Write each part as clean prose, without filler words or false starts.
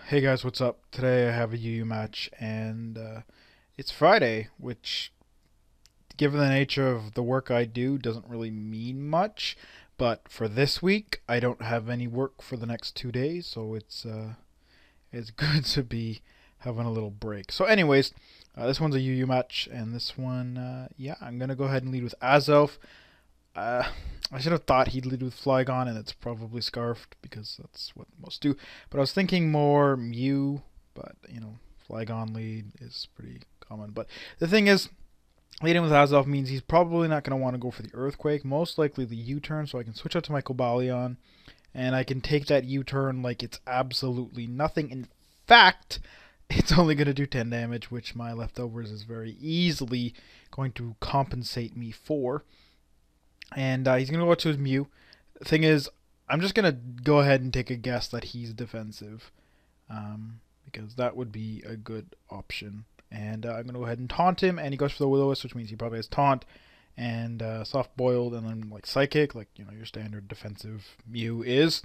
Hey guys, what's up? Today I have a UU match, and it's Friday, which, given the nature of the work I do, doesn't really mean much. But for this week, I don't have any work for the next 2 days, so it's good to be having a little break. So, anyways, this one's a UU match, and this one, yeah, I'm gonna go ahead and lead with Azelf. Uh, I should have thought he'd lead with Flygon, and it's probably Scarfed because that's what most do. But I was thinking more Mew, but Flygon lead is pretty common. But the thing is, leading with Azelf means he's probably not going to want to go for the Earthquake, most likely the U-turn, so I can switch out to my Cobalion, and I can take that U-turn like it's absolutely nothing. In fact, it's only going to do 10 damage, which my leftovers is very easily going to compensate me for. And he's going to go to his Mew. The thing is, I'm just going to go ahead and take a guess that he's defensive. Because that would be a good option. And I'm going to go ahead and taunt him. And he goes for the Will-O-Wisp, which means he probably has Taunt and Soft Boiled and then like Psychic, like your standard defensive Mew is.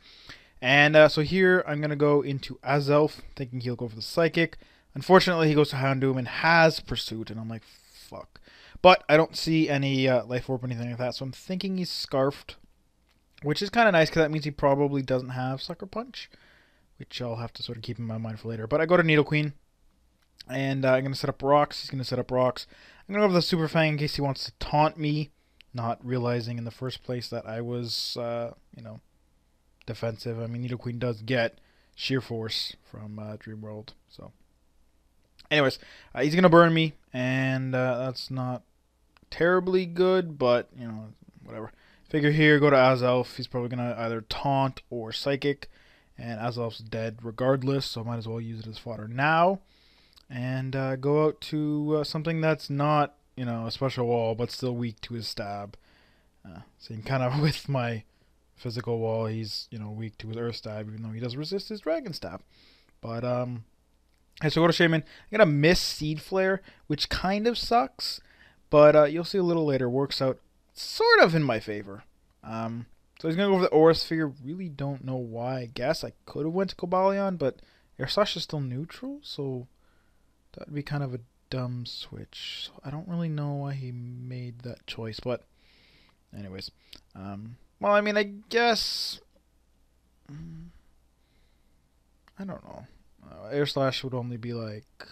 And so here I'm going to go into Azelf, thinking he'll go for the Psychic. Unfortunately, he goes to Houndoom and has Pursuit, and I'm like, fuck. But I don't see any Life Orb or anything like that, so I'm thinking he's Scarfed, which is kind of nice because that means he probably doesn't have Sucker Punch, which I'll have to sort of keep in my mind for later. But I go to Nidoqueen, and I'm going to set up Rocks. He's going to set up Rocks. I'm going to go for the Super Fang in case he wants to taunt me, not realizing in the first place that I was, defensive. I mean, Nidoqueen does get Sheer Force from Dream World, so... Anyways, he's going to burn me, and that's not terribly good, but, whatever. Figure here, go to Azelf. He's probably going to either taunt or Psychic, and Azelf's dead regardless, so might as well use it as fodder now. And go out to something that's not, a special wall, but still weak to his stab. So kind of with my physical wall, he's, weak to his earth stab, even though he does resist his dragon stab. But, okay, so go to Shaman. I'm going to miss Seed Flare, which kind of sucks, but you'll see a little later. Works out sort of in my favor. So he's going to go for the Aura Sphere. Really don't know why. I guess I could have went to Cobalion, but Air Slash is still neutral, so that would be kind of a dumb switch. So I don't really know why he made that choice, but anyways. Well, I mean, I guess... I don't know. Air Slash would only be like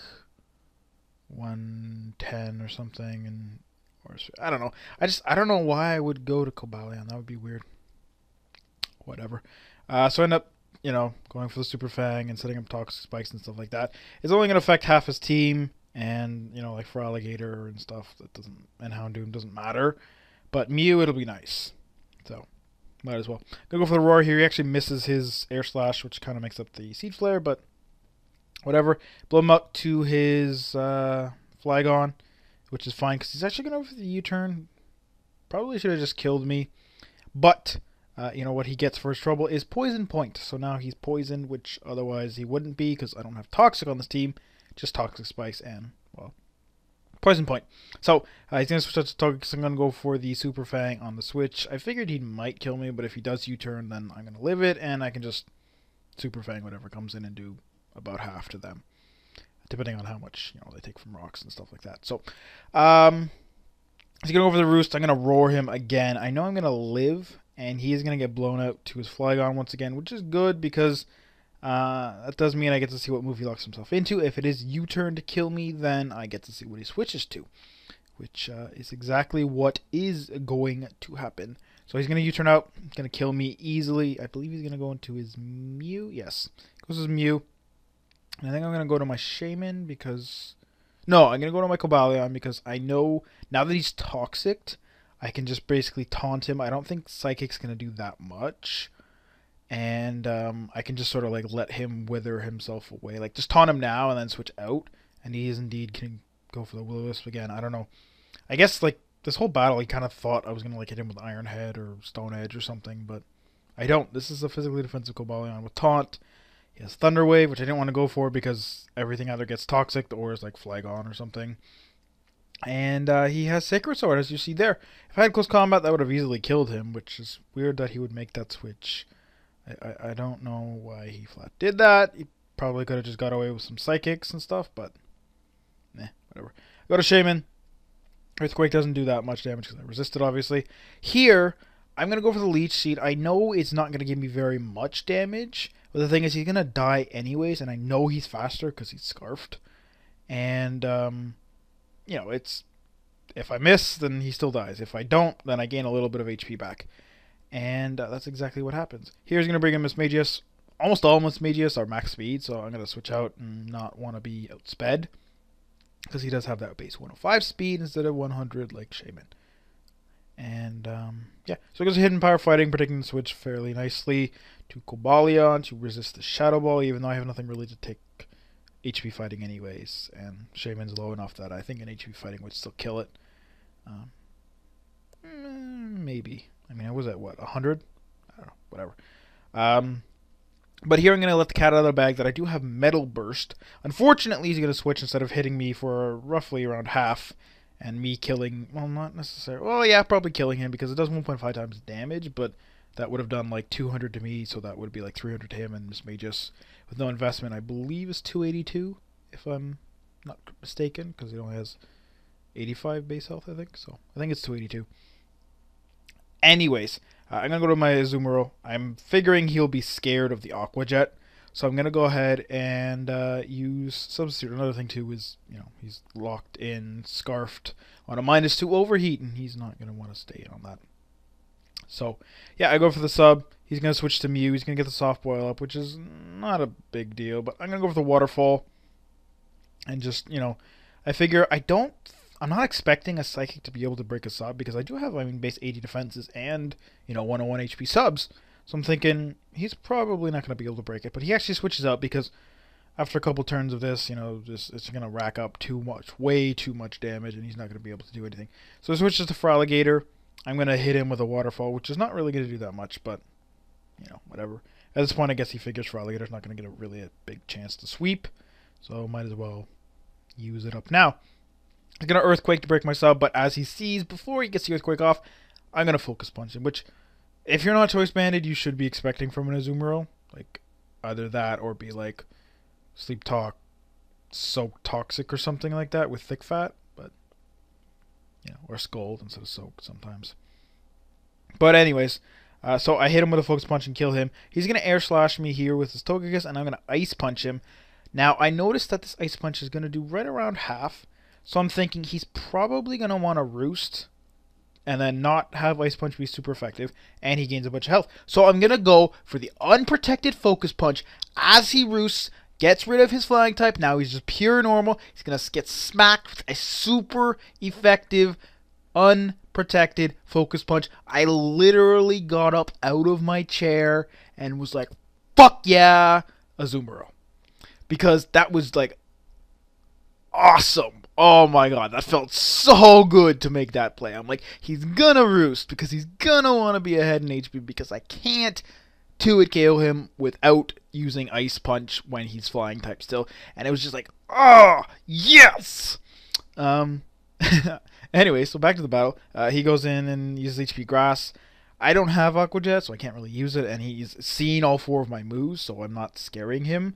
110 or something, and or I don't know. I don't know why I would go to Cobalion. That would be weird. Whatever. So I end up going for the Super Fang and setting up Toxic Spikes and stuff like that. It's only going to affect half his team, and like for Alligator and stuff that doesn't, and Houndoom doesn't matter. But Mew, it'll be nice. So might as well. Gonna go for the Roar here. He actually misses his Air Slash, which kind of makes up the Seed Flare, but whatever. Blow him up to his Flygon, which is fine because he's actually going to go for the U-turn. Probably should have just killed me. But, what he gets for his trouble is Poison Point. So now he's poisoned, which otherwise he wouldn't be because I don't have Toxic on this team. Just Toxic Spikes and, well, Poison Point. So he's going to switch out to Toxic. So I'm going to go for the Super Fang on the switch. I figured he might kill me, but if he does U-turn, then I'm going to live it. And I can just Super Fang whatever comes in and do about half to them, depending on how much they take from rocks and stuff like that. So, he's gonna go over the Roost. I'm gonna roar him again. I know I'm gonna live, and he is gonna get blown out to his Flygon once again, which is good because that does mean I get to see what move he locks himself into. If it is U-turn to kill me, then I get to see what he switches to, which is exactly what is going to happen. So he's going to U-turn out. He's going to kill me easily. I believe he's going to go into his Mew. Yes. Goes his Mew. And I think I'm going to go to my Shaman because... No, I'm going to go to my Cobalion because I know now that he's Toxic, I can just basically taunt him. I don't think Psychic's going to do that much. And I can just sort of like let him wither himself away. Like just taunt him now and then switch out. And he is indeed can go for the Will-O-Wisp again. I don't know. I guess like this whole battle he kind of thought I was going to like hit him with Iron Head or Stone Edge or something. But I don't. This is a physically defensive Cobalion with Taunt. He has Thunder Wave, which I didn't want to go for because everything either gets Toxic or is like Flygon or something. And he has Sacred Sword, as you see there. If I had close combat, that would have easily killed him, which is weird that he would make that switch. I don't know why he flat did that. He Probably could have just got away with some psychics and stuff, but whatever. Go to Shaman. Earthquake doesn't do that much damage because I resisted, obviously. Here, I'm going to go for the Leech Seed. I know it's not going to give me very much damage, but the thing is he's going to die anyways, and I know he's faster because he's Scarfed. And, you know, it's... If I miss, then he still dies. If I don't, then I gain a little bit of HP back. And that's exactly what happens. Here's going to bring in Mismagius. Almost all Mismagius are max speed, so I'm going to switch out and not want to be outsped. Because he does have that base 105 speed instead of 100 like Shaman. And, yeah. So it goes Hidden Power Fighting, predicting the switch fairly nicely to Cobalion to resist the Shadow Ball, even though I have nothing really to take HP Fighting anyways. And Shaman's low enough that I think an HP Fighting would still kill it. Maybe. I mean, I was at what, 100? I don't know, whatever. But here I'm going to let the cat out of the bag that I do have Metal Burst. Unfortunately, he's going to switch instead of hitting me for roughly around half. And me killing, well, not necessarily, well, yeah, probably killing him because it does 1.5 times damage. But that would have done like 200 to me, so that would be like 300 to him. And Mismagius, with no investment, I believe is 282, if I'm not mistaken. Because he only has 85 base health, I think. So I think it's 282. Anyways, I'm going to go to my Azumarill. I'm figuring he'll be scared of the Aqua Jet. So I'm going to go ahead and use Substitute. Another thing, too, is, you know, he's locked in, Scarfed on a -2 overheat, and he's not going to want to stay on that. So, yeah, I go for the sub. He's going to switch to Mew. He's going to get the Soft Boil up, which is not a big deal. But I'm going to go for the Waterfall. And just, you know, I figure I'm not expecting a Psychic to be able to break a sub because I do have, I mean, base 80 defenses and, you know, 101 HP subs. So I'm thinking he's probably not going to be able to break it. But he actually switches out because after a couple turns of this, you know, it's going to rack up too much, way too much damage, and he's not going to be able to do anything. So he switches to Feraligatr. I'm going to hit him with a Waterfall, which is not really going to do that much, but, you know, whatever. At this point, I guess he figures Feraligatr's not going to get a big chance to sweep. So might as well use it up now. I'm going to Earthquake to break my sub, but as he sees, before he gets the Earthquake off, I'm going to Focus Punch him, which, if you're not Choice Banded, you should be expecting from an Azumarill. Like, either that or be like Sleep Talk, Soak Toxic or something like that with Thick Fat, but, you know, or Scold instead of Soak sometimes. But anyways, so I hit him with a Focus Punch and kill him. He's going to Air Slash me here with his Togekiss, and I'm going to Ice Punch him. Now, I noticed that this Ice Punch is going to do right around half. So I'm thinking he's probably going to want to Roost and then not have Ice Punch be super effective, and he gains a bunch of health. So I'm going to go for the unprotected Focus Punch as he Roosts, gets rid of his Flying type. Now he's just pure normal. He's going to get smacked with a super effective, unprotected Focus Punch. I literally got up out of my chair and was like, fuck yeah, Azumarill. Because that was like awesome. Oh my god, that felt so good to make that play. I'm like, he's gonna Roost because he's gonna want to be ahead in HP because I can't 2-hit KO him without using Ice Punch when he's Flying type still. And it was just like, oh, yes! Anyway, so back to the battle. He goes in and uses HP Grass. I don't have Aqua Jet, so I can't really use it, and he's seen all 4 of my moves, so I'm not scaring him.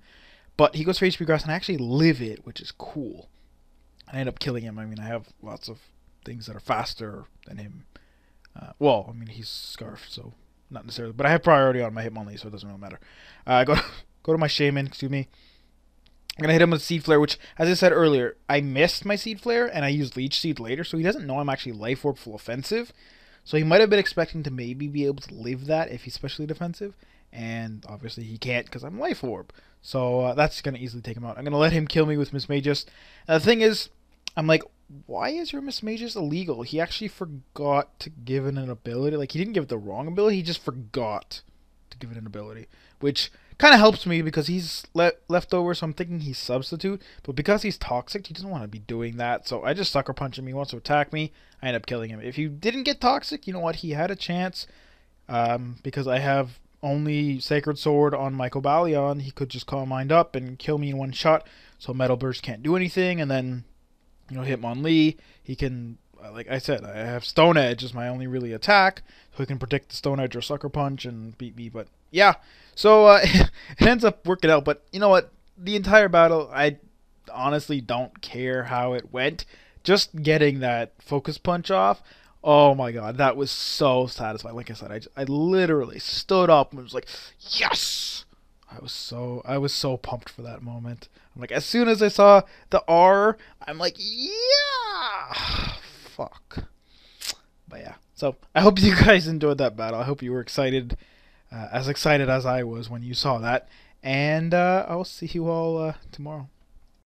But he goes for HP Grass, and I actually live it, which is cool. I end up killing him. I mean, I have lots of things that are faster than him. Well, I mean, he's Scarfed, so not necessarily. But I have priority on my Hitmonlee, so it doesn't really matter. Go to my Shaman, excuse me. I'm going to hit him with Seed Flare, which, as I said earlier, I missed my Seed Flare, and I used Leech Seed later, so he doesn't know I'm actually Life Orb full offensive. So he might have been expecting to maybe be able to live that if he's specially defensive. And obviously he can't because I'm Life Orb. So that's going to easily take him out. I'm going to let him kill me with Mismagius. And the thing is, I'm like, why is your Mismagius illegal? He actually forgot to give it an ability. Like, he didn't give it the wrong ability. He just forgot to give it an ability. Which kind of helps me because he's left over, so I'm thinking he's Substitute. But because he's Toxic, he doesn't want to be doing that. So I just Sucker Punch him. He wants to attack me. I end up killing him. If he didn't get Toxic, you know what? He had a chance. Because I have only Sacred Sword on my Cobalion. He could just Calm Mind up and kill me in one shot. So Metal Burst can't do anything. And then, you know, Hitmonlee, he can, like I said, I have Stone Edge as my only really attack, so he can predict the Stone Edge or Sucker Punch and beat me. But yeah, so it ends up working out. But you know what? the entire battle, I honestly don't care how it went. Just getting that focus punch off, oh my god, that was so satisfying. Like I said, I literally stood up and was like, yes! I was so pumped for that moment. I'm like, as soon as I saw the R, I'm like, yeah! Fuck. But yeah. So I hope you guys enjoyed that battle. I hope you were excited, as excited as I was when you saw that. And I will see you all tomorrow.